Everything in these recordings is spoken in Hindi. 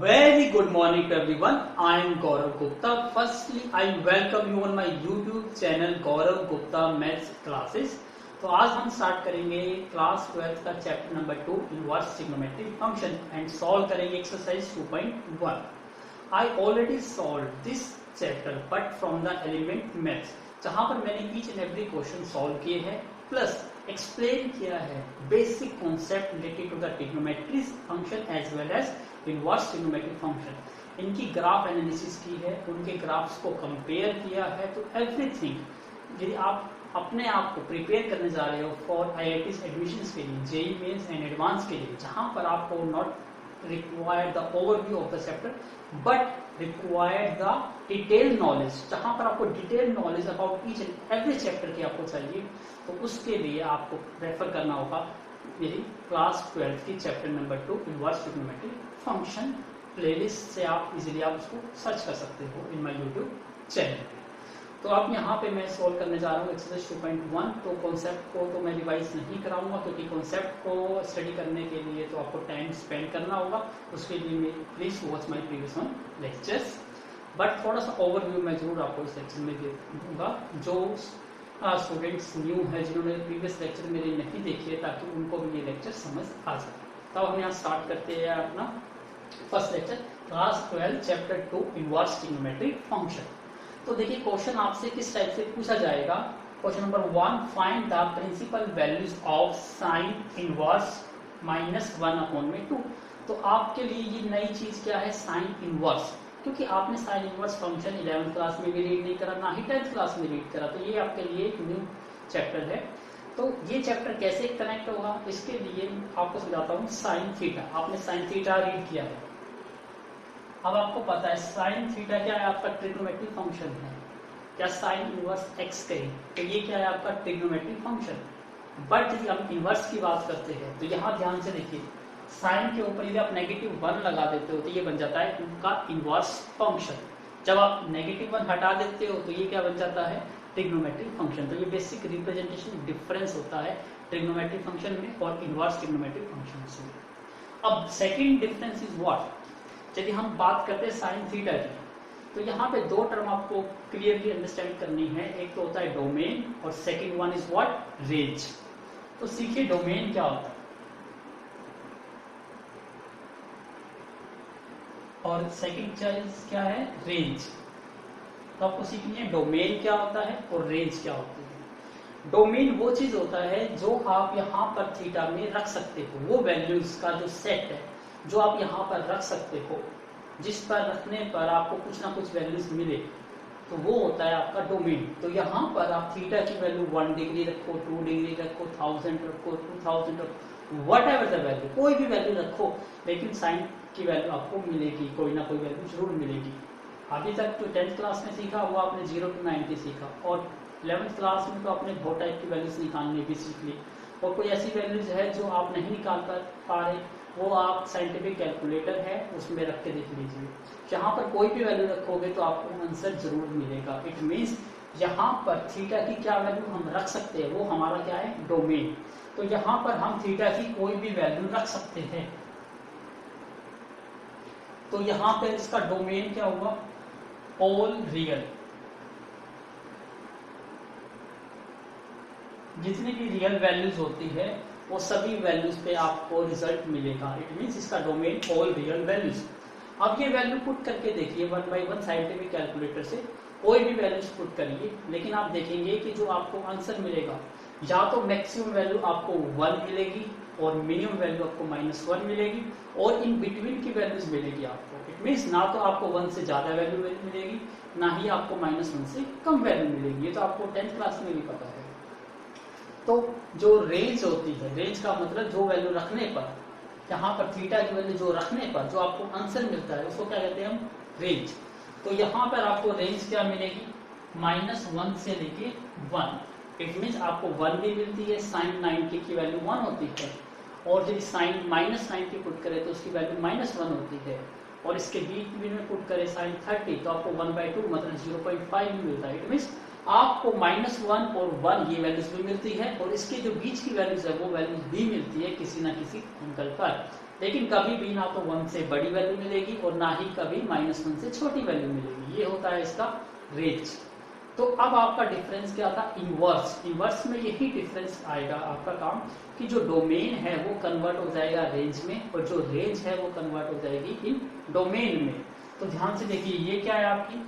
Very good morning to everyone. I am Gaurav Gupta. Firstly, I welcome you on my YouTube channel Gaurav Gupta Maths Classes. तो आज हम स्टार्ट करेंगे क्लास 12 का chapter number 2 inverse trigonometric function and solve करेंगे exercise 2.1. I already solved this chapter but from the element maths, जहां पर मैंने each and every question solve किए हैं प्लस एक्सप्लेन किया है basic concept related to the trigonometric function as well as inverse trigonometric function. इनकी ग्राफ एनालिसिस की है, उनके ग्राफ्स को कंपेयर किया है. तो एवरीथिंग यदि आप अपने आप को प्रिपेयर करने जा रहे हो फॉर IITs एडमिशंस के लिए, जेई मेंस एंड एडवांस के लिए, जहां पर आपको not required the overview of the chapter but required the detailed knowledge, जहां पर आपको detail knowledge about each and every chapter की आपको चाहिए, तो उसके लिए आपको रेफर करना होगा मेरी क्लास 12 की chapter number 2 inverse trigonometric function playlist से. आप इजीली आप उसको सर्च कर सकते हो इन माय यूट्यूब चैनल. तो अब यहाँ पे मैं सॉल्व करने जा रहा हूँ एक्सरसाइज 2.1. तो कॉन्सेप्ट को तो मैं रिवाइज नहीं कराऊंगा क्योंकि कॉन्सेप्ट को स्टडी करने के लिए तो आपको टाइम स्पेंड करना होगा. उसके लिए please watch my previous one lectures. But थोड़ा सा ओवरव्यू मैं जरूर आपको इस लेक्चर में दे दूंगा जो स्टूडेंट्स न्यू है, जिन्होंने प्रीवियस लेक्चर मेरे नहीं देखे, ताकि उनको भी ये लेक्चर समझ आ सके. तब हम यहाँ स्टार्ट करते हैं अपना first lecture class 12 chapter 2 inverse trigonometric function. तो देखिए क्वेश्चन आपसे किस टाइप से पूछा जाएगा. Question number 1, find the principal values of sine inverse -1/2. तो आपके लिए ये नई चीज क्या है, साइन इनवर्स, क्योंकि आपने sine inverse function 11th class में भी रीड नहीं करा, ना ही 10th क्लास में रीड करा. तो ये आपके लिए एक न्यू चैप्टर है. तो ये चैप्टर कैसे कनेक्ट होगा, इसके लिए आपको समझाता हूँ. साइन थीटा, आपने साइन थीटा रीड किया है. अब आपको पता है साइन थीटा क्या है, आपका ट्रिग्नोमेट्रिक फंक्शन है. क्या साइन इनवर्स एक्स करें तो ये क्या है, आपका ट्रिग्नोमेट्रिक फंक्शन. बट यदि हम इनवर्स की बात करते हैं तो यहाँ ध्यान से देखिए, साइन के ऊपर यदि आप -1 लगा देते हो तो ये बन जाता है उनका इनवर्स फंक्शन. जब आप -1 हटा देते हो तो ये क्या बन जाता है, ट्रिग्नोमेट्रिक फंक्शन. तो ये बेसिक रिप्रेजेंटेशन डिफरेंस होता है ट्रिग्नोमेट्रिक फंक्शन में और इनवर्स ट्रिग्नोमेट्रिक फंक्शन में. अब सेकेंड डिफरेंस इज व्हाट, यदि हम बात करते हैं साइन थीटा की, तो यहाँ पे दो टर्म आपको क्लियरली अंडरस्टैंड करनी है. एक तो होता है डोमेन और second one is what, range. तो सीखिए डोमेन क्या होता है और सेकंड चीज क्या है, रेंज. तो आपको सीखनी है डोमेन क्या होता है और रेंज क्या होती है. डोमेन वो चीज होता है जो आप यहाँ पर थीटा में रख सकते हो, वो वैल्यूज का जो सेट है जो आप यहाँ पर रख सकते हो, जिस पर रखने पर आपको कुछ ना कुछ वैल्यूज मिले, तो वो होता है आपका डोमेन. तो यहाँ पर आप थीटा की वैल्यू 1 डिग्री रखो, 2 डिग्री रखो, 1000 रखो, 2000 रखो, वट एवर द वैल्यू, कोई भी वैल्यू रखो, लेकिन साइन की वैल्यू आपको मिलेगी, कोई ना कोई वैल्यू जरूर मिलेगी. अभी तक तो 10th क्लास में सीखा वो आपने 0 to 90 सीखा, और 11th क्लास में तो आपने बहुत टाइप की वैल्यूज निकालनी भी सीख ली. और कोई ऐसी वैल्यूज है जो आप नहीं निकाल पा रहे, वो आप साइंटिफिक कैलकुलेटर है उसमें रख के देख लीजिए. यहाँ पर कोई भी वैल्यू रखोगे तो आपको आंसर जरूर मिलेगा. इट मीन्स यहाँ पर थीटा की क्या वैल्यू हम रख सकते हैं, वो हमारा क्या है, डोमेन. तो यहाँ पर हम थीटा की कोई भी वैल्यू रख सकते हैं. तो यहाँ पर इसका डोमेन क्या हुआ, ऑल रियल. जितनी भी रियल वैल्यूज होती है वो सभी वैल्यूज पे आपको रिजल्ट मिलेगा. इट मींस इसका डोमेन ऑल रियल वैल्यूज. अब ये वैल्यू पुट करके देखिए 1 by 1 साइंटिफिक कैलकुलेटर से कोई भी वैल्यूज पुट करिए, लेकिन आप देखेंगे कि जो आपको आंसर मिलेगा, या तो मैक्सिमम वैल्यू आपको 1 मिलेगी और मिनिमम वैल्यू आपको -1 मिलेगी, और इन बिटवीन की वैल्यूज मिलेगी आपको. इट मीन्स ना तो आपको 1 से ज्यादा वैल्यू मिलेगी, ना ही आपको -1 से कम वैल्यू मिलेगी. ये तो आपको 10th क्लास में भी पता है. तो जो रेंज होती है, रेंज का मतलब जो वैल्यू रखने पर, यहाँ पर थीटा की वैल्यू जो रखने पर जो आपको आंसर मिलता है उसको क्या कहते हैं हम, रेंज. तो यहाँ पर आपको रेंज क्या मिलेगी, -1 से लेके 1. इट मीन्स आपको 1 भी मिलती है, साइन 90 की वैल्यू 1 होती है, और यदि साइन -90 पुट करे तो उसकी वैल्यू -1 होती है, और इसके बीच में पुट करे साइन 30 तो आपको 1/2 मतलब 0.5 मिलता है. इट मीन्स आपको -1 और 1 ये वैल्यूज भी मिलती है, और इसके जो बीच की वैल्यूज है वो वैल्यूज भी मिलती है किसी ना किसी एंगल पर. लेकिन कभी भी ना तो 1 से बड़ी वैल्यू मिलेगी और ना ही कभी -1 से छोटी वैल्यू मिलेगी। ये होता है इसका रेंज। तो अब आपका डिफरेंस क्या था, इनवर्स। इनवर्स में यही डिफरेंस आएगा आपका काम कि जो डोमेन है वो कन्वर्ट हो जाएगा रेंज में और जो रेंज है वो कन्वर्ट हो जाएगी इन डोमेन में। तो ध्यान से देखिए ये क्या है आपकी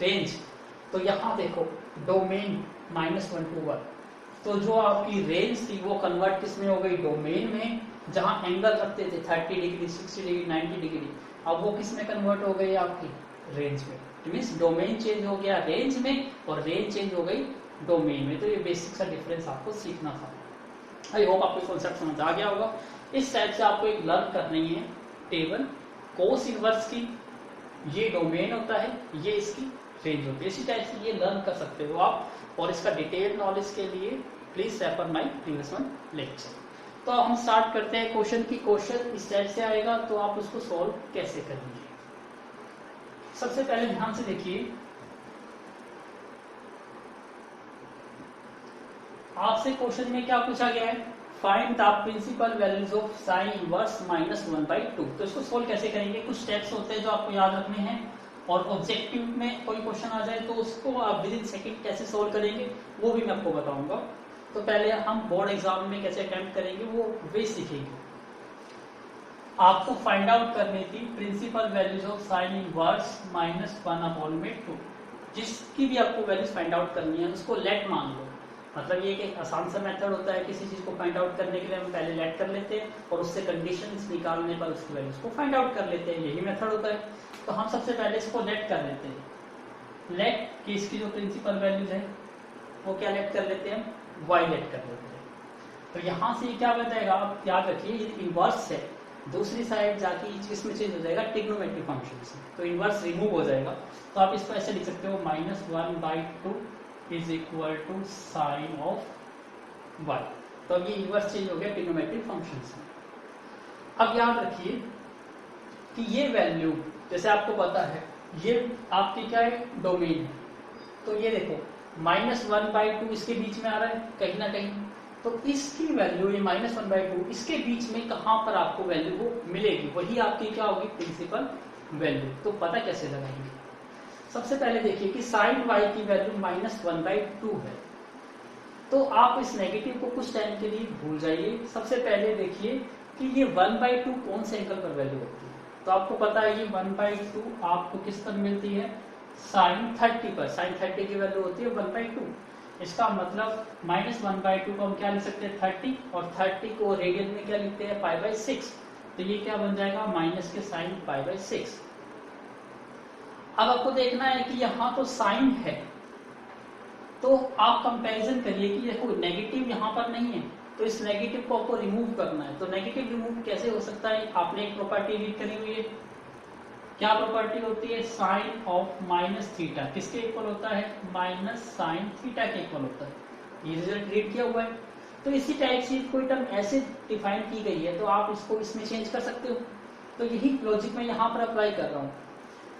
रेंज। तो यहाँ देखो डोमेन -1 to 1, तो जो आपकी रेंज थी वो कन्वर्ट किस में हो गई, डोमेन में, जहां एंगल रखते थे 30 डिग्री, 60 डिग्री, 90 डिग्री, अब वो किस में कन्वर्ट हो गई आपकी रेंज में। मीन्स डोमेन चेंज हो गया रेंज में और रेंज चेंज हो गई डोमेन में। तो ये बेसिक सा डिफरेंस आपको सीखना था। आई होप आपको कॉन्सेप्ट समझ आ गया होगा। इस टाइप से आपको एक लर्न करनी है टेबल कोस इनवर्स की, ये डोमेन होता है, ये इसकी रेंज होती है। इसी टाइप से ये लर्न कर सकते हो आप, और इसका डिटेल नॉलेज के लिए please refer my previous one lecture. तो हम स्टार्ट करते हैं क्वेश्चन की। क्वेश्चन इस टाइप से आएगा तो आप उसको सॉल्व कैसे करेंगे। सबसे पहले ध्यान से देखिए, आपसे क्वेश्चन में क्या पूछा गया है, find the principal values of sine inverse -1/2। तो इसको सोल्व कैसे करेंगे, कुछ स्टेप्स होते हैं जो आपको याद रखने हैं, और ऑब्जेक्टिव में कोई क्वेश्चन आ जाए तो उसको आप विद इन सेकंड कैसे सोल्व करेंगे वो भी मैं आपको बताऊंगा। तो पहले हम बोर्ड एग्जाम में कैसे अटेम्प्ट करेंगे वो वे सीखेंगे। आपको फाइंड आउट करनी थी principal values of sine inverse -1/2। जिसकी भी आपको वैल्यूज फाइंड आउट करनी है उसको लेट मान लो। मतलब ये एक आसान सा मेथड होता है, किसी चीज को फाइंड आउट करने के लिए हम पहले लेट कर लेते हैं और उससे कंडीशंस निकालने पर उसकी वैल्यूज को फाइंड आउट कर लेते हैं, यही मेथड होता है। तो हम सबसे पहले इसको लेट कर लेते हैं। लेट की इसकी जो प्रिंसिपल वैल्यूज है वो क्या लेट कर लेते हैं, वाई लेट कर लेते हैं। तो यहाँ से ये क्या बताएगा, आप याद रखिए ये इनवर्स है, दूसरी साइड जाके इसमें चेंज हो जाएगा ट्रिग्नोमेट्रिक फंक्शन से, तो इनवर्स रिमूव हो जाएगा। तो आप इसको ऐसे लिख सकते हो -1/2 is equal to sine of y. तो अब ये इनवर्स चेंज हो गया ट्रिग्नोमेट्रिक फंक्शन से। अब याद रखिए कि ये वैल्यू जैसे आपको पता है ये आपकी क्या है, डोमेन है। तो ये देखो -1/2 इसके बीच में आ रहा है कहीं ना कहीं, तो इसकी वैल्यू ये -1/2 इसके बीच में कहां पर आपको वैल्यू वो मिलेगी, वही आपकी क्या होगी प्रिंसिपल वैल्यू। तो पता कैसे लगाएंगे, सबसे पहले देखिए कि साइन वाई की वैल्यू -1/2 है। तो आप इस नेगेटिव को कुछ टाइम के लिए भूल जाइए। सबसे पहले देखिए कि ये 1/2 कौन से एंगल पर वैल्यू होती है। तो आपको पता है ये 1/2 आपको किस पर मिलती है, साइन 30 पर। साइन 30 की वैल्यू होती है 1/2। इसका मतलब -1/2 को हम क्या लिख सकते हैं 30, और 30 को रेडियन में क्या लिखते हैं π/6। तो ये क्या बन जाएगा माइनस के साइन π/6। अब आपको देखना है कि यहाँ तो साइन है, तो आप कंपैरिजन करिए कि देखो नेगेटिव यहाँ पर नहीं है, तो इस नेगेटिव को आपको रिमूव करना है। तो नेगेटिव रिमूव कैसे हो सकता है, आपने एक प्रॉपर्टी रीड करी हुई है, क्या प्रॉपर्टी होती है, साइन ऑफ -θ किसके इक्वल होता है, -sin θ के इक्वल होता है। ये रिजल्ट रीड किया हुआ है। तो इसी टाइप से कोई टर्म ऐसे डिफाइन की गई है तो आप इसको इसमें चेंज कर सकते हो। तो यही लॉजिक मैं यहाँ पर अप्लाई कर रहा हूँ।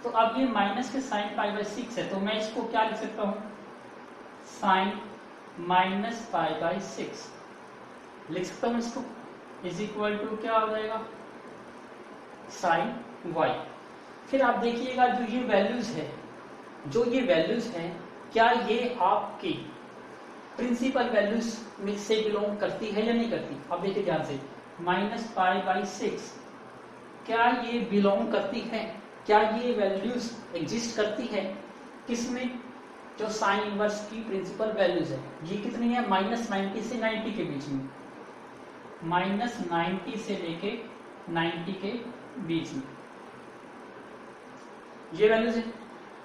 तो अब ये माइनस के साइन π/6 है, तो मैं इसको क्या लिख सकता हूँ, साइन -π/6 लिख सकता हूँ इसको, इज इक्वल टू क्या हो जाएगा साइन वाई। फिर आप देखिएगा जो ये वैल्यूज है, जो ये वैल्यूज हैं, क्या ये आपकी प्रिंसिपल वैल्यूज में से बिलोंग करती है या नहीं करती। अब देखिए ध्यान से, -π/6 क्या ये बिलोंग करती है, क्या ये वैल्यूज एग्जिस्ट करती है किसमें, जो साइन इनवर्स की प्रिंसिपल वैल्यूज है। ये कितनी है, -90 से 90 के बीच में, -90 से लेके 90 के बीच में ये वैल्यूज है।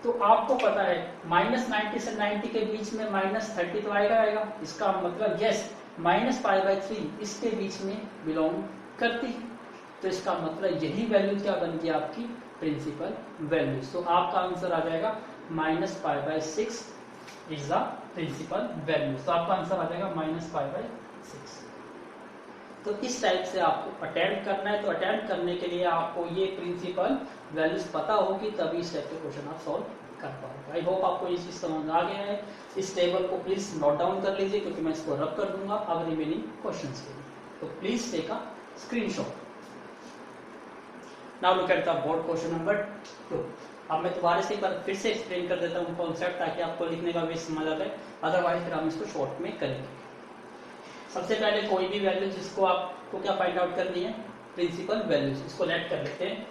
तो आपको पता है -90 से 90 के बीच में -30 तो आएगा। इसका मतलब यस -π/3 इसके बीच में बिलोंग करती है। तो इसका मतलब यही वैल्यू क्या बन गया आपकी प्रिंसिपल वैल्यूज। तो आपका आंसर आ जाएगा -π/6 इज द प्रिंसिपल वैल्यूज। तो आपका आंसर आ जाएगा -π/6। तो इस टाइप से आपको अटेम्प्ट करना है। तो अटेम्प्ट करने के लिए आपको ये प्रिंसिपल वैल्यूज पता होगी, तभी इस टाइप के क्वेश्चन आप सॉल्व कर पाओगे। आई होप आपको ये चीज समझ आ गया है। इस टेबल को प्लीज नोट डाउन कर लीजिए, क्योंकि मैं इसको रब कर दूंगा अब रिमेनिंग क्वेश्चन के लिए। तो please take a screenshot. Now look at the board question number 2। अब मैं दोबारा से एक बार फिर से एक्सप्लेन कर देता हूँ कॉन्सेप्ट, ताकि आपको लिखने का भी समझ आ जाए, अदरवाइज फिर हम इसको शॉर्ट में करेंगे। सबसे पहले कोई भी वैल्यू जिसको आपको क्या फाइंड आउट करनी है, प्रिंसिपल वैल्यूज, इसको लेट कर लेते हैं।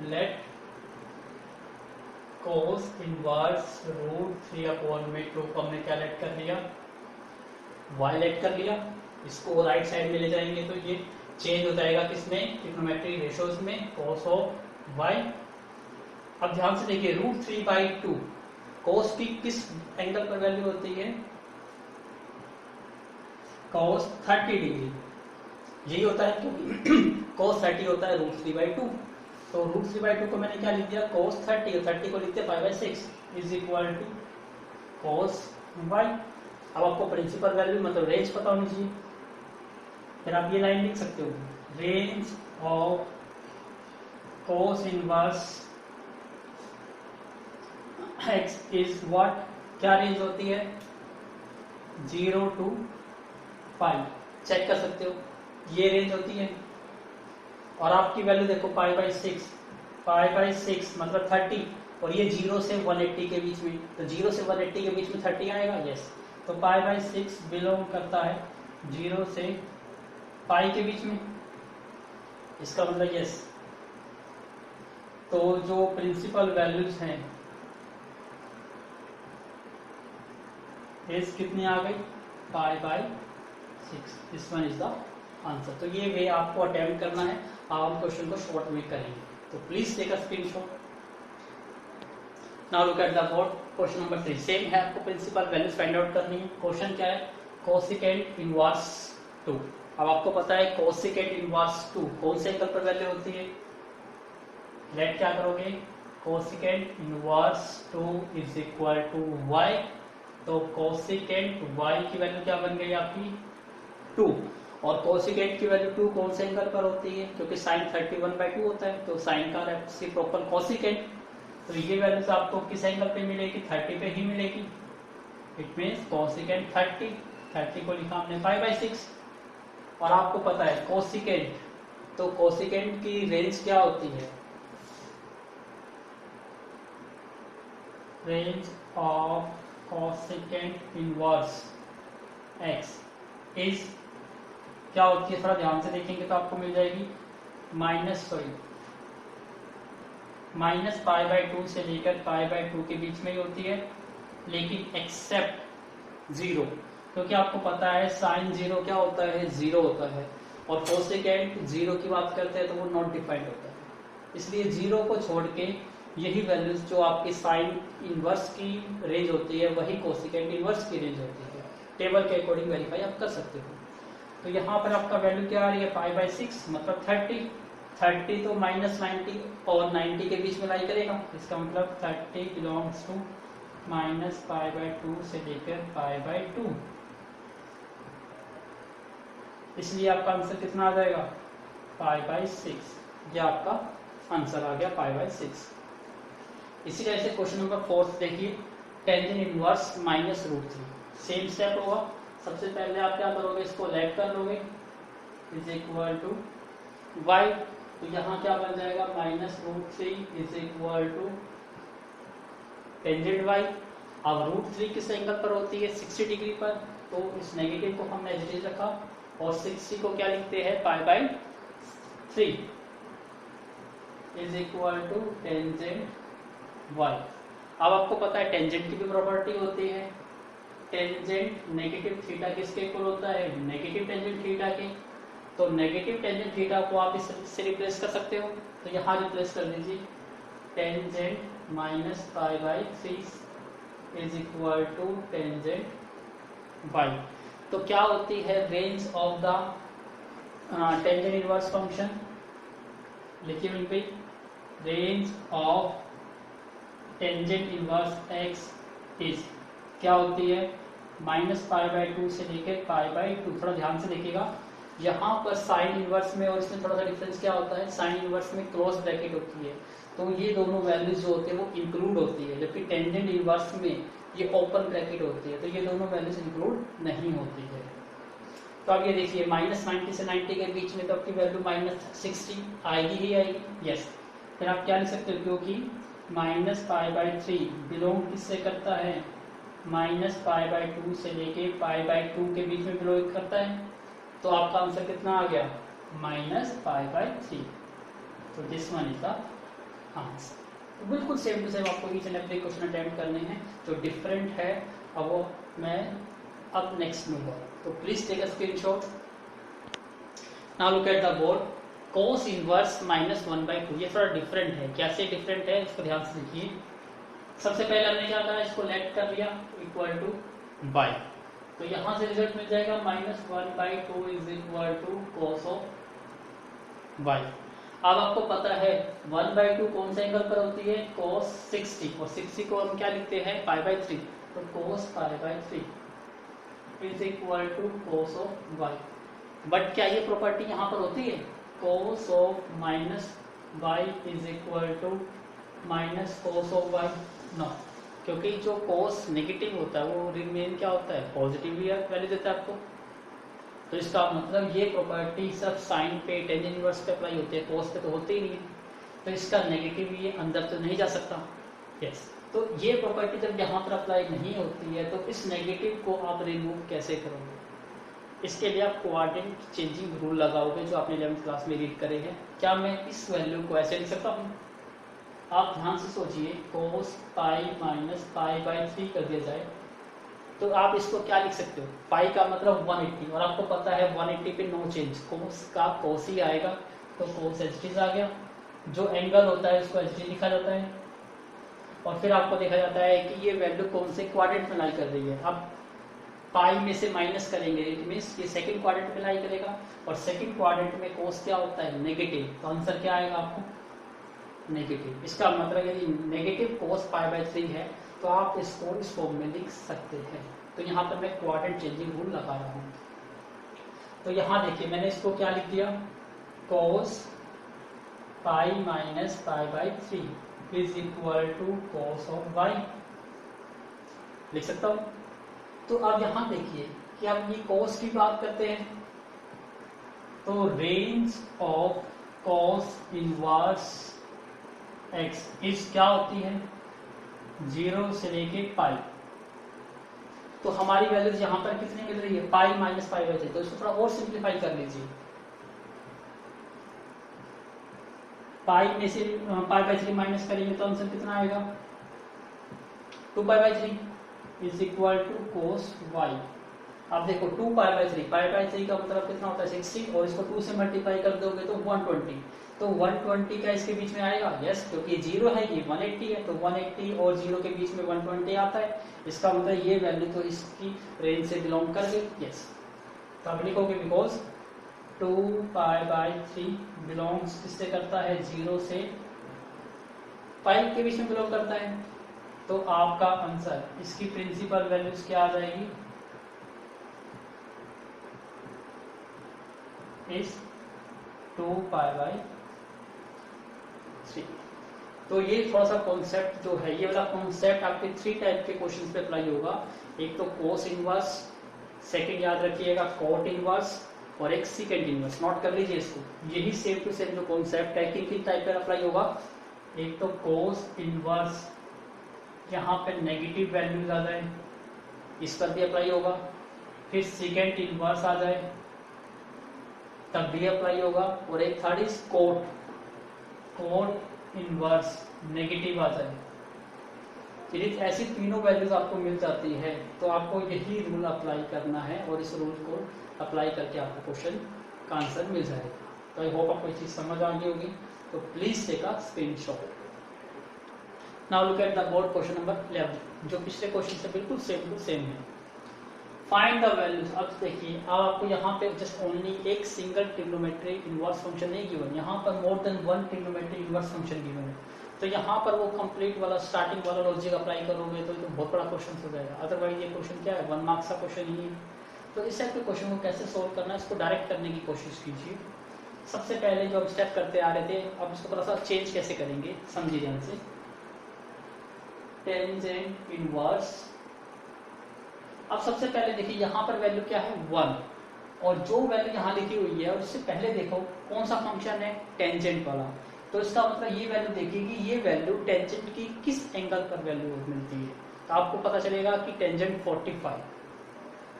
लेट cos इनवर्स √3/2 को हमने क्या लेट कर लिया, y लेट कर लिया। इसको राइट साइड में ले जाएंगे तो ये चेंज हो जाएगा किसमें, ट्रिग्नोमेट्रिक रेशियोज में, cos ऑफ y। अब ध्यान से देखिए √3/2 cos की किस एंगल पर वैल्यू होती है, cos 30 डिग्री, यही होता है क्योंकि cos 30 होता है √3/2। तो √3/2 को मैंने क्या लिख दिया, cos 30, और 30 को लिखते हैं π/6 is equal to cos y। अब आपको प्रिंसिपल वैल्यू मतलब रेंज पता होनी चाहिए, फिर आप ये लाइन लिख सकते हो, range of cos inverse x is what, क्या रेंज होती है, 0 to π। चेक कर सकते हो, ये रेंज होती है। और आपकी वैल्यू देखो π/6, π/6 मतलब 30, और ये 0 से 180 के बीच में, तो 0 से 180 के बीच में 30 आएगा, यस। तो π/6 बिलोंग करता है 0 से π के बीच में, इसका मतलब यस। तो जो प्रिंसिपल वैल्यूज हैं इस कितनी आ गई, π/6। This one is the answer. तो ये वे आपको अटेम्प्ट करना है, आप क्वेश्चन को शॉर्ट में करेंगे। तो please take a screenshot. Now look at the board question number 3। Same है, आपको प्रिंसिपल वैल्यूज फाइंड आउट करनी है। क्वेश्चन क्या है, कोसिकेंट इनवर्स 2। अब आपको पता है कोसिकेंट इनवर्स 2 कौन से एंगल पर वैल्यू होती है, लेट क्या करोगे, cosecant inverse 2 is equal to y। तो कोसिकेंट y की वैल्यू क्या बन गई आपकी 2, और कोसिकेंट की वैल्यू 2 कौन से एंगल पर होती है, क्योंकि साइन 31/2 होता है, तो साइन का रेसिप्रोकल कोसिकेंट। तो ये वैल्यू तो आपको किस एंगल पे मिलेगी, 30 पे ही मिलेगी। इट मीन्स कोसिकेंट 30 को लिखा हमने π/6। और आपको पता है कोसिकेंट, तो कोसिकेंट की रेंज क्या होती है, range of cosecant inverse x is क्या होती है, थोड़ा ध्यान से देखेंगे तो आपको मिल जाएगी -π/2 से लेकर π/2 के बीच में ही होती है, लेकिन एक्सेप्ट 0, क्योंकि आपको पता है साइन 0 क्या होता है, 0 होता है, और कोसिकेंट 0 की बात करते हैं तो वो नॉट डिफाइंड होता है। इसलिए 0 को छोड़ के यही वैल्यूज जो आपकी साइन इनवर्स की रेंज होती है वही कोसिकेंट इनवर्स की रेंज होती है। टेबल के अकॉर्डिंग वेरीफाई आप कर सकते हो। तो यहाँ पर आपका वैल्यू क्या आ रही है, π/6 मतलब 30 तो -90 और 90 के बीच में लाई करेगा, इसका मतलब 30 बिलोंग्स टू -π/2 से लेकर π/2। इसलिए आपका आंसर कितना आ जाएगा, π/6। यह आपका आंसर आ गया π/6। इसी तरह से क्वेश्चन नंबर 4 देखिए, टेंजेंट इनवर्स -√3। सेम स्टेप होगा, सबसे पहले आप क्या करोगे, इसको लेट कर लोगे, इज इक्वल टू y। तो यहाँ क्या बन जाएगा, -√3 is equal to tangent y। अब √3 किस एंगल पर होती है, 60 डिग्री पर, तो इस नेगेटिव को हमने एज इट इज रखा, और 60 को क्या लिखते हैं, π/3 is equal to tangent y। अब आपको पता है टेंजेंट की भी प्रॉपर्टी होती है, टेंजेंट नेगेटिव थीटा किसके इक्वल होता है, नेगेटिव टेंजेंट थीटा के। तो नेगेटिव टेंजेंट थीटा को आप इससे रिप्लेस कर सकते हो, तो यहाँ रिप्लेस कर दीजिए, tangent -π/3 is equal to tangent y। तो क्या होती है range of the tangent inverse function, लिखिए वहीं पे, range of tangent inverse x is क्या होती है, -π/2 से लेकर π/2। थोड़ा ध्यान से देखिएगा, यहाँ पर साइन इनवर्स में और इसमें थोड़ा सा डिफरेंस क्या होता है, साइन इनवर्स में क्रॉस ब्रैकेट होती है, तो ये दोनों वैल्यूज जो होती है वो इंक्लूड होती है, जबकि टेंजेंट इनवर्स में ये ओपन ब्रैकेट होती है, तो ये दोनों वैल्यूज इंक्लूड नहीं होती है। तो अब ये देखिए माइनस 90 से 90 के बीच में तो आपकी वैल्यू माइनस 60 आएगी ही आएगी। यस, फिर आप क्या लिख सकते हो, क्योंकि माइनस पाई बाई 3 बिलोंग किससे करता है, माइनस पाई बाई 2 से लेके पाई बाई 2 के बीच में बिलोंग करता है, तो आपका आंसर कितना आ गया, माइनस पाई बाई 3। तो this one is the answer. तो बिल्कुल सेम टू सेम आपको each and every question attempt करने हैं, जो डिफरेंट है अब वो मैं अब नेक्स्ट लूंगा। तो please take a screenshot. Now look at the board, cos inverse minus 1/2, ये थोड़ा डिफरेंट है। कैसे डिफरेंट है इसको ध्यान से देखिए। सबसे पहले हमने क्या करा, इसको लेट कर लिया इक्वल टू बाई, तो यहां से रिजल्ट मिल जाएगा minus 1/2 is equal to cos of y। अब आपको पता है 1/2 कौन से एंगल पर होती है, cos 60, और 60 को हम क्या लिखते हैं, पाई बाई 3, तो cos pi by 3 is equal to cos of y। But क्या ये प्रॉपर्टी यहाँ पर होती है, cos of minus y is equal to minus cos of y, no, क्योंकि जो cos नेगेटिव होता है वो रिमेन क्या होता है, पॉजिटिव वैल्यू देता है आपको। तो इसका मतलब ये प्रॉपर्टी सब साइन पे, टेन इनवर्स पे अप्लाई होती है, cos पे तो होते ही नहीं है, तो इसका नेगेटिव ये अंदर तो नहीं जा सकता। यस, तो ये प्रॉपर्टी जब यहाँ पर अप्लाई नहीं होती है तो इस नेगेटिव को आप रिमूव कैसे करोगे, इसके लिए आप कोऑर्डिनेट चेंजिंग रूल लगाओगे जो आपने 11th क्लास में रीड करे हैं। क्या मैं इस वैल्यू को ऐसे लिख सकता हूँ, आप ध्यान से सोचिए, cos pi minus pi by 3 कर दिया जाए तो आप इसको क्या लिख सकते हो, पाई का मतलब 180, और आपको पता है 180 पे नो चेंज, cos का cos ही आएगा, तो cos एच आ गया। जो एंगल होता है उसको एच लिखा जाता है, और फिर आपको देखा जाता है कि ये वैल्यू कौन से क्वाड्रेंट में लाई कर रही है। अब पाई में से माइनस करेंगे, इट मीन्स ये सेकंड क्वाड्रेंट में लाई करेगा, और सेकंड क्वाड्रेंट में cos क्या होता है, नेगेटिव, तो आंसर क्या आएगा आपको, नेगेटिव। इसका मतलब यदि नेगेटिव cos पाई बाई 3 है तो आप इसको इस फॉर्म में लिख सकते हैं। तो यहाँ पर मैं क्वाड्रेंट चेंजिंग रूल लगा रहा हूँ। तो यहाँ देखिए मैंने इसको क्या लिख दिया, cos pi minus pi by 3 is equal to cos of y, लिख सकता हूँ। तो अब यहाँ देखिए कि हम ये cos की बात करते हैं, तो range of cos inverse x इस क्या होती है, 0 से लेके पाई, तो हमारी वैल्यूज यहाँ पर कितनी मिल रही है, पाई माइनस पाई बाई 3, तो इसको थोड़ा और सिंप्लीफाई कर लीजिए। पाई में से पाई बाई 3 माइनस करेंगे तो आंसर कितना आएगा, 2 pi by 3 is equal to cos y। अब देखो 2 पाई बाई 3, पाई बाई 3 का मतलब कितना होता है 60, और इसको 2 से मल्टीप्लाई कर दोगे तो 120, तो 120 का इसके बीच में आएगा। यस, क्योंकि 0 है ये 180 है, तो 180 और 0 के बीच में 120 आता है, इसका मतलब ये वैल्यू तो इसकी रेंज से बिलोंग कर गई। यस, तो आप लिखोगे बिकॉज 2 पाई बाई 3 बिलोंग्स किससे करता है, 0 से पाई के बीच में बिलोंग करता है, तो आपका आंसर इसकी प्रिंसिपल वैल्यूज क्या आ जाएगी, इस 2 पाई बाई 3। तो ये थोड़ा सा कॉन्सेप्ट जो है, ये वाला कॉन्सेप्ट आपके 3 टाइप के क्वेश्चन पे अप्लाई होगा। एक तो cos इनवर्स, सेकंड याद रखिएगा cot इनवर्स, और एक सेकंड इनवर्स, नोट कर लीजिए इसको। यही सेम टू सेम जो कॉन्सेप्ट है किन टाइप पर अप्लाई होगा, एक तो cos इनवर्स, यहाँ पे नेगेटिव वैल्यूज आ जाए इस पर भी अप्लाई होगा, फिर सेकंड इनवर्स आ जाए तब भी अप्लाई होगा, और एक third is cot inverse negative आ जाए। यदि ऐसी तीनों वैल्यूज आपको मिल जाती है तो आपको यही रूल अप्लाई करना है, और इस रूल को अप्लाई करके आपको क्वेश्चन का आंसर मिल जाएगा। तो आई होप आपको ये चीज समझ आ गई होगी, तो please take a screenshot. Now look at the board question number 11, जो पिछले क्वेश्चन से बिल्कुल सेम टू सेम है। Find the values. अब देखिए, अब आपको यहाँ पे जस्ट ओनली एक सिंगल ट्रिग्नोमेट्री इनवर्स फंक्शन नहीं गिवन, यहाँ पर more than 1 trigonometry inverse function given है, तो यहाँ पर वो कंप्लीट वाला स्टार्टिंग वाला लॉजिक अप्लाई करोगे तो बहुत बड़ा क्वेश्चन हो जाएगा। अदरवाइज ये क्वेश्चन क्या है, 1 मार्क्स का क्वेश्चन ही है। तो इस टाइप के क्वेश्चन को कैसे सोल्व करना है, इसको डायरेक्ट करने की कोशिश कीजिए। सबसे पहले जो हम स्टेप करते आ रहे थे, अब इसको थोड़ा सा चेंज कैसे करेंगे समझिए ध्यान से। टेंजेंट इनवर्स, अब सबसे पहले देखिए यहाँ पर वैल्यू क्या है 1, और जो वैल्यू यहाँ लिखी हुई है उससे पहले देखो कौन सा फंक्शन है, टेंजेंट वाला। तो इसका मतलब ये वैल्यू देखिए कि ये वैल्यू टेंजेंट की किस एंगल पर वैल्यू मिलती है। तो आपको पता चलेगा कि टेंजेंट 45।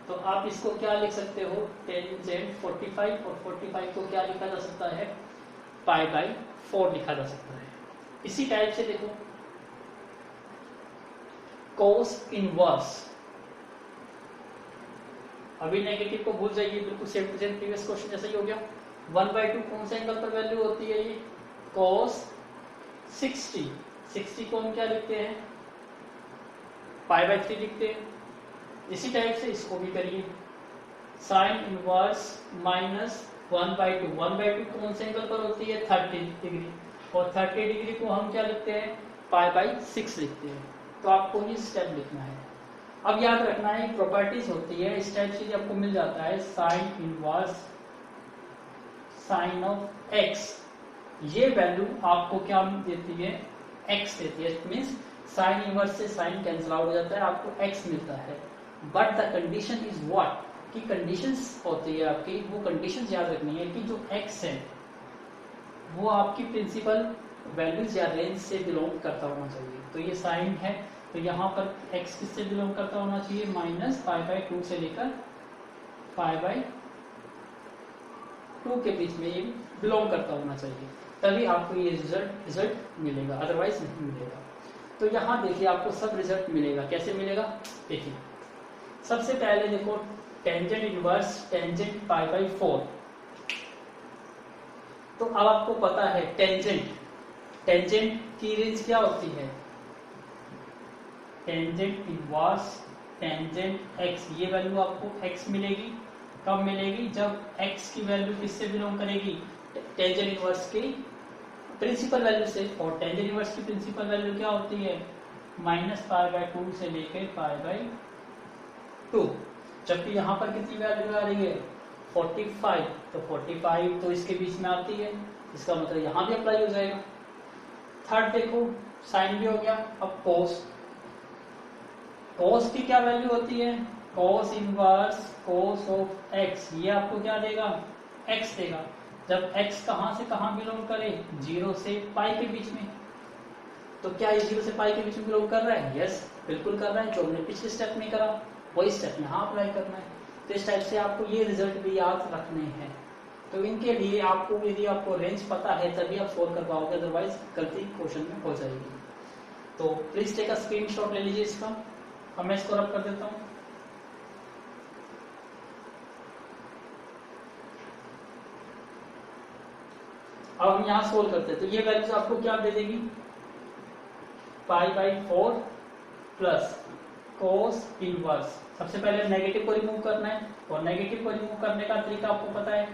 तो आप इसको क्या लिख सकते हो, टेंजेंट 45, और 45 को क्या लिखा जा सकता है, π/4 लिखा जा सकता है। इसी टाइप से देखो कोस इनवर्स, अभी नेगेटिव को भूल जाइए, बिल्कुल same to same previous question जैसा ही हो गया। 1/2 कौन से एंगल पर वैल्यू होती है, ये cos 60। 60 को हम क्या लिखते हैं, π/3 लिखते हैं। इसी टाइप से इसको भी करिए, साइन इनवर्स -1/2। 1/2 कौन से एंगल पर होती है, 30 डिग्री, और 30 डिग्री को हम क्या लिखते हैं, π/6 लिखते हैं। तो आपको ये स्टेप लिखना है। अब याद रखना है प्रॉपर्टीज होती है इस टाइप से आपको मिल जाता है, sine inverse sine of x, ये वैल्यू आपको क्या देती है, x देती है। मीन्स साइन इनवर्स से साइन कैंसिल आउट हो जाता है, आपको x मिलता है। But the condition is what, कि कंडीशंस होती है आपकी, वो कंडीशंस याद रखनी है कि जो x है वो आपकी प्रिंसिपल वैल्यूज या रेंज से बिलोंग करता होना चाहिए। तो ये साइन है, तो यहाँ पर x किससे बिलोंग करता होना चाहिए, -π/2 से लेकर π/2 के बीच में ये बिलोंग करता होना चाहिए, तभी आपको ये रिजल्ट मिलेगा, अदरवाइज नहीं मिलेगा। तो यहाँ देखिए आपको सब रिजल्ट मिलेगा, कैसे मिलेगा देखिए। सबसे पहले देखो टेंजेंट इनवर्स टेंजेंट π/4। तो अब आपको पता है टेंजेंट की रेंज क्या होती है, टेंजेंट इनवर्स टेंजेंट x, ये वैल्यू आपको x मिलेगी। कब मिलेगी, जब x की वैल्यू किससे बिलोंग करेगी, टेंजेंट इनवर्स की प्रिंसिपल वैल्यू से। और टेंजेंट इनवर्स की प्रिंसिपल वैल्यू क्या होती है, -π/2 से लेकर π/2। जबकि यहाँ पर कितनी वैल्यू आ रही है, 45। तो 45 तो इसके बीच में आती है, इसका मतलब यहाँ भी अप्लाई हो जाएगा। थर्ड देखो साइन भी हो गया। अब cos की क्या वैल्यू होती है, cos inverse cos of x, ये आपको क्या देगा, x देगा। जब x कहां से कहां बिलोंग करे, 0 से π के बीच में। तो क्या ये 0 से π के बीच में बिलोंग कर रहा है, यस बिल्कुल कर रहा है। जो हमने पिछले स्टेप में करा वही स्टेप यहाँ अप्लाई करना है। तो इस टाइप से आपको ये रिजल्ट भी याद रखने हैं। तो इनके लिए आपको, यदि आपको रेंज पता है तभी आप सोल्व कर पाओगे, अदरवाइज गलती क्वेश्चन में हो जाएगी। तो प्लीज टेक अ स्क्रीनशॉट ले लीजिए इसका। अब मैं इसको रब कर देता हूं। अब हम यहां सोल्व करते हैं, तो ये वैल्यूज आपको क्या दे देगी, π/4 प्लस cos इनवर्स। सबसे पहले नेगेटिव को रिमूव करना है, और नेगेटिव को रिमूव करने का तरीका आपको पता है,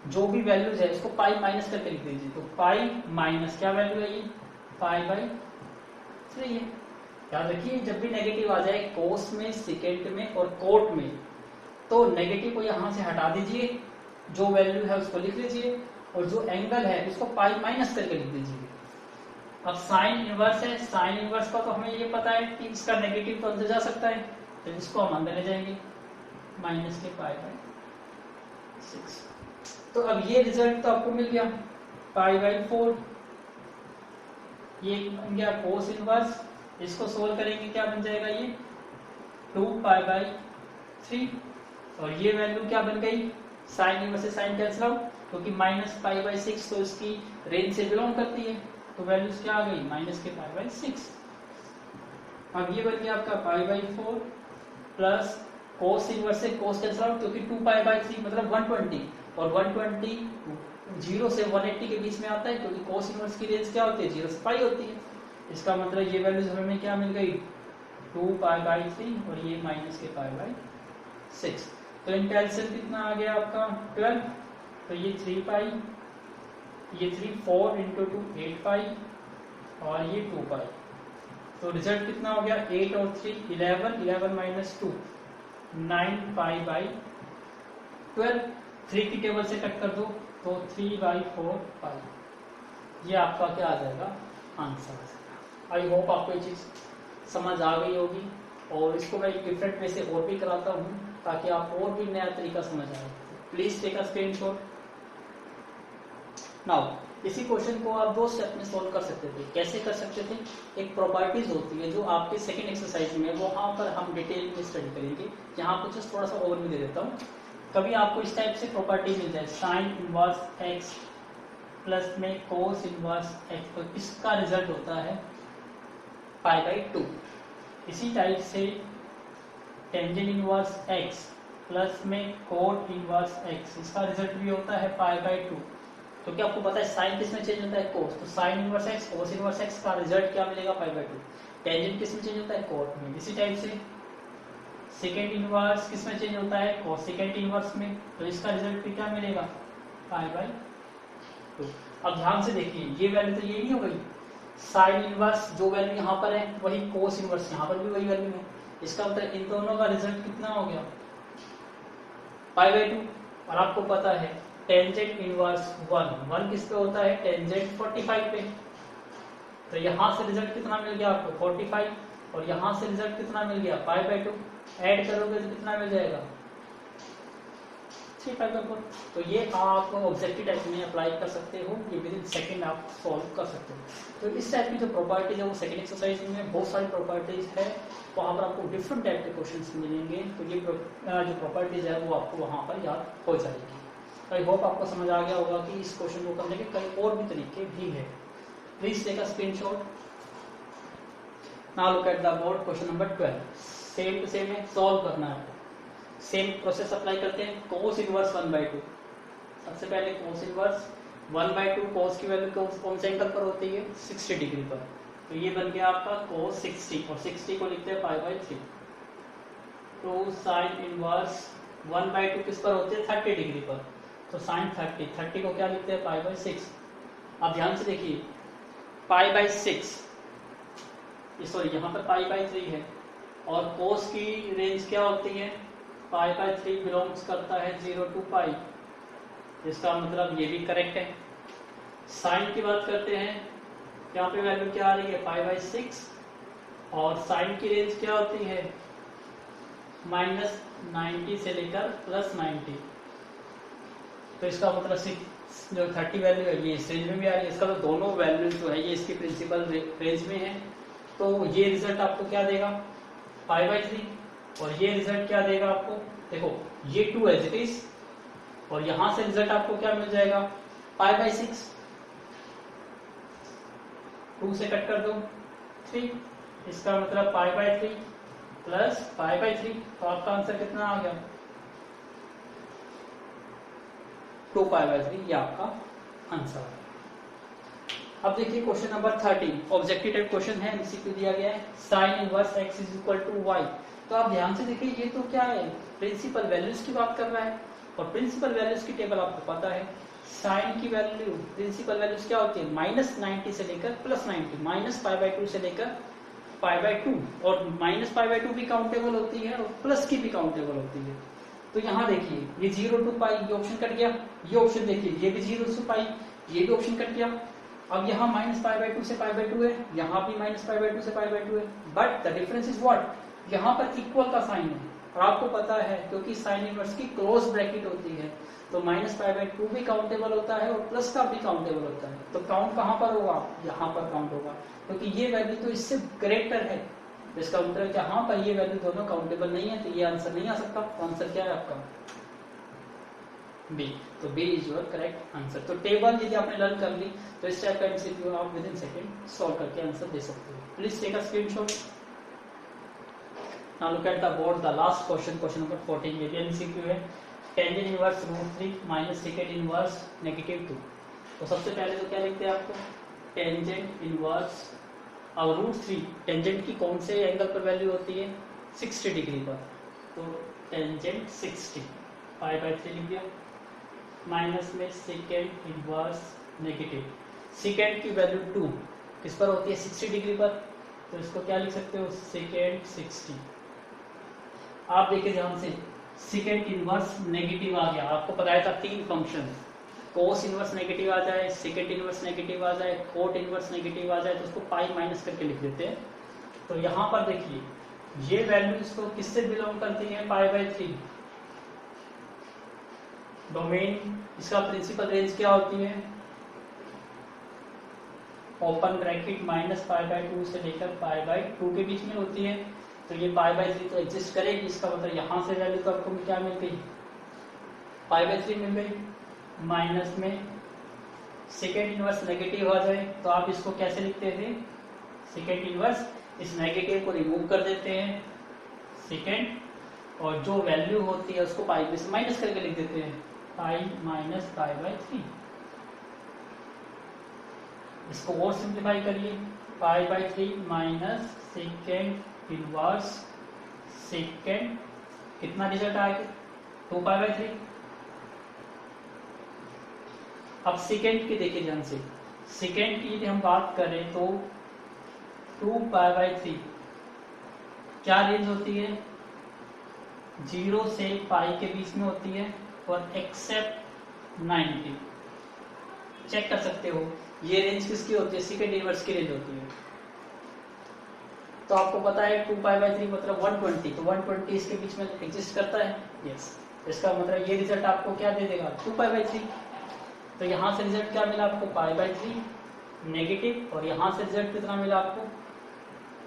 जो भी वैल्यूज है इसको पाई माइनस करके लिख दीजिए। तो पाई माइनस क्या वैल्यू है, ये π/3 है। याद रखिए जब भी नेगेटिव आ जाए कोस में, सेकेंड में और कोट में, तो नेगेटिव को यहां से हटा दीजिए, जो वैल्यू है उसको लिख लीजिए, और जो एंगल है उसको पाई माइनस करके लिख दीजिए। अब साइन इनवर्स है, साइन इनवर्स का तो हमें ये पता है कि इसका नेगेटिव तो अंदर जा सकता है, तो इसको हम अंदर ले जाएंगे माइनस के π/6। तो अब ये रिजल्ट तो आपको मिल गया π/4, ये बन गया कोस इनवर्स। इसको सोल्व करेंगे क्या बन जाएगा, ये 2π/3, और ये वैल्यू क्या बन गई, साइन इनवर्स से साइन कैंसिल आउट, क्योंकि -π/6 तो इसकी रेंज से बिलोंग करती है, तो वैल्यूज क्या आ गई, माइनस के π/6। अब ये बन गया आपका π/4 प्लस कोस इनवर्स से कोस कैंसिल आउट, क्योंकि 2π/3 मतलब 120, और 120 0 से 180 के बीच में आता है, क्योंकि कोस इनवर्स की रेंज क्या होती है, 0 से पाई होती है। इसका मतलब ये वैल्यूज हमें क्या मिल गई, 2π/3, और ये माइनस के π/6। तो इंटेल्सियम कितना आ गया आपका 12, तो ये 3π, ये 3 4 × 2 8π, और ये 2π। तो रिजल्ट कितना हो गया, 8 और 3 11, 11 - 2 9π/12। 3 की टेबल से कट कर दो तो 3/4π। ये आपका क्या आ जाएगा, आंसर। आई होप आपको ये चीज समझ आ गई होगी, और इसको मैं डिफरेंट वे से और भी कराता हूँ, ताकि आप और भी नया तरीका समझ आए। Please take a screenshot. Now इसी क्वेश्चन को आप 2 स्टेप में सॉल्व कर सकते थे। कैसे कर सकते थे? एक प्रॉपर्टीज होती है जो आपके सेकंड एक्सरसाइज में, वो वहां पर हम डिटेल में स्टडी करेंगे। यहाँ पर जस्ट थोड़ा सा ओवरव्यू दे देता हूँ। कभी आपको इस टाइप से प्रॉपर्टी मिल जाए, साइन इनवर्स एक्स प्लस में कोस इनवर्स एक्स, तो इसका रिजल्ट होता है π/2। इसी टाइप से टेंजेंट इनवर्स एक्स प्लस में कोट इनवर्स एक्स, इसका रिजल्ट भी होता है π/2। क्योंकि आपको पता है साइन किस में चेंज होता है? कोस। तो sine inverse x cos inverse x का रिजल्ट क्या मिलेगा? π/2। टेंजेंट किस में चेंज होता है? कोट में। इसी टाइप से सेकेंड इनवर्स किस में चेंज होता है? कोस सेकेंड इनवर्स में, तो इसका रिजल्ट भी क्या मिलेगा? π/2। अब ध्यान से देखिए, ये वैल्यू तो ये नहीं हो गई, साइन इनवर्स जो वैल्यू यहाँ पर है वही कोस इनवर्स यहाँ पर भी वही वैल्यू है। इसका मतलब इन दोनों का रिजल्ट कितना हो गया? π/2। और आपको पता है टेंजेंट इनवर्स 1 किस पे होता है? टेंजेंट 45 पे। तो यहाँ से रिजल्ट कितना मिल गया आपको? 45। और यहाँ से रिजल्ट कितना मिल गया? π/2। ऐड करोगे तो कितना मिल जाएगा? 3π/4। तो ये आप ऑब्जेक्टिव टाइप में अप्लाई कर सकते हो, ये विद इन सेकंड आप सॉल्व कर सकते हो। तो इस टाइप की जो प्रॉपर्टीज है वो सेकंड एक्सरसाइज में बहुत सारी प्रॉपर्टीज है, वहाँ पर आपको डिफरेंट टाइप के क्वेश्चंस मिलेंगे। तो ये जो प्रॉपर्टीज है वो आपको वहाँ पर याद हो जाएगी। आई होप आपको समझ आ गया होगा कि इस क्वेश्चन को करने के कई और भी तरीके भी है। Please take a screenshot. Now look at the board. Question number 12 same to same है, सॉल्व करना है। सेम प्रोसेस अप्लाई करते हैं। Cos inverse 1/2। सबसे पहले कोस इनवर्स 1/2, कोस की वैल्यू कौन से एंगल पर होती है? 60 डिग्री पर। तो ये बन गया आपका कोस 60, और 60 को लिखते हैं π/3। तो साइन इनवर्स 1/2 किस पर होती है? 30 डिग्री पर। तो साइन 30 को क्या लिखते हैं? π/6। अब ध्यान से देखिए, π/6 सॉरी यहाँ पर π/3 है, और कोस की रेंज क्या होती है? π/3 बिलोंग्स करता है 0 to π। इसका मतलब ये भी करेक्ट है। साइन की बात करते हैं, यहाँ पे वैल्यू क्या आ रही है? π/6, और साइन की रेंज क्या होती है? -90 से लेकर +90। तो इसका मतलब 6 जो 30 वैल्यू है ये इस रेंज में भी आ रही है। इसका तो दोनों वैल्यू जो है ये इसकी प्रिंसिपल रेंज में है। तो ये रिजल्ट आपको क्या देगा? π/3। और ये रिजल्ट क्या देगा आपको? देखो ये 2 एज इट इज, और यहां से रिजल्ट आपको क्या मिल जाएगा? π/6। 2 से कट कर दो 3, इसका मतलब π/3 प्लस π/3। तो आपका आंसर कितना आ गया? 2π/3। ये आपका आंसर है। अब देखिए question number 13 objective type question है, एमसीक्यू दिया गया है। Sine inverse x = y। तो आप ध्यान से देखिए, ये तो क्या है? प्रिंसिपल वैल्यूज की बात कर रहा है, और प्रिंसिपल वैल्यूज की टेबल आपको पता है। साइन की वैल्यू प्रिंसिपल वैल्यूज क्या होती है? -90 से लेकर +90, -π/2 से लेकर π/2, और -π/2 भी काउंटेबल होती है और प्लस की भी काउंटेबल होती है। तो यहाँ देखिए ये 0 to π, ये ऑप्शन कट गया। ये ऑप्शन देखिए, ये भी 0 to π, ये भी ऑप्शन कट गया। अब यहाँ -π/2 से π/2 है, यहाँ भी -π/2 से π/2 है, but the difference is what? यहाँ पर इक्वल का साइन है, और आपको पता है क्योंकि साइन इनवर्स की क्लोज ब्रैकेट होती है, तो -π/2 भी काउंटेबल होता है और प्लस का भी काउंटेबल होता है। तो काउंट कहाँ पर होगा? यहाँ पर काउंट होगा, क्योंकि ये वैल्यू तो इससे ग्रेटर है। इसका मतलब यहाँ पर ये वैल्यू दोनों काउंटेबल नहीं है, तो ये आंसर नहीं आ सकता। तो आंसर क्या है आपका? बी। तो B is your correct answer. तो टेबल यदि आपने लर्न कर ली तो इस टाइप का एमसीक्यू आप विद इन सेकंड सॉल्व करके आंसर दे सकते हो। Please take a screenshot. Now look at the board, the last question, question number 14। ये भी एमसीक्यू है। Tangent inverse √3 minus secant inverse -2। तो सबसे पहले तो क्या लिखते हैं आपको? टेंजेंट इनवर्स और √3, टेंजेंट की कौन से एंगल पर वैल्यू होती है? 60 डिग्री पर। तो टेंजेंट 60 π/3 लिख दिया, माइनस में सेकेंड इनवर्स नेगेटिव। सेकेंड की वैल्यू 2 किस पर होती है? 60 डिग्री पर। तो इसको क्या लिख सकते हो? सेकेंड 60। आप देखिए ध्यान से, सेकेंड इनवर्स नेगेटिव आ गया। आपको बताया था 3 फंक्शन, कोस इनवर्स नेगेटिव आ जाए, सेकेंड इनवर्स नेगेटिव आ जाए, कोट इनवर्स नेगेटिव आ जाए, तो उसको पाई माइनस करके लिख देते हैं। तो यहाँ पर देखिए ये वैल्यू इसको किससे बिलोंग करती है? π/3। डोमेन इसका प्रिंसिपल रेंज क्या होती है, ओपन ब्रैकेट -π/2 से लेकर π/2 के बीच में होती है। तो ये π/3 तो एग्जिस्ट करेगी, इसका मतलब यहाँ से वैल्यू तो आपको क्या मिल गई, π/3 मिल गई। माइनस में सेकेंड इनवर्स नेगेटिव आ जाए तो आप इसको कैसे लिखते थे, सेकेंड इनवर्स इस नेगेटिव को रिमूव कर देते हैं सेकेंड, और जो वैल्यू होती है उसको पाई में से माइनस करके लिख देते हैं, पाई माइनस π/3। इसको और सिंप्लीफाई करिए, π/3 माइनस सेकेंड इनवर्स सेकेंड, कितना रिजल्ट आएगा 2π/3। अब सेकेंड की देखिए ध्यान से, सेकेंड की यदि हम बात करें तो 2π/3 क्या रेंज होती है, 0 से पाई के बीच में होती है, और एक्सेप्ट 90। चेक कर सकते हो ये रेंज किसकी होती है, सेकेंड इनवर्स की रेंज होती है। तो आपको पता है 2π/3 मतलब 120, तो 120 इसके बीच में एग्जिस्ट करता है, यस। इसका मतलब ये रिजल्ट आपको क्या दे देगा, 2π/3। तो यहाँ से रिजल्ट क्या मिला आपको, π/3 नेगेटिव, और यहाँ से रिजल्ट कितना मिला आपको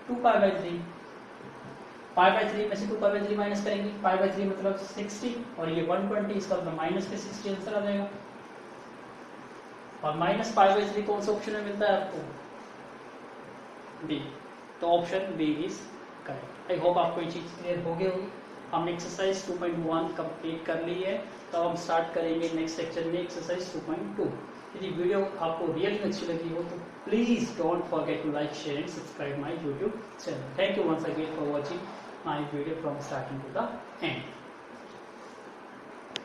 2π/3। π/3 में से 2π/3 माइनस करेंगे, π/3 मतलब 60, और ये 120, इसका मतलब माइनस के 60 आंसर आ जाएगा। और माइनस π/3 कौन सा ऑप्शन में मिलता है आपको, बी। तो option B is correct. I hope आपको ये चीज क्लियर हो गई होगी। हमने एक्सरसाइज 2.1 कंप्लीट कर ली है, तो हम स्टार्ट करेंगे नेक्स्ट लेक्चर में एक्सरसाइज 2.2। यदि वीडियो आपको रियली अच्छी लगी हो तो please don't forget to like, share and subscribe my YouTube channel. Thank you once again for watching my video from starting to the and.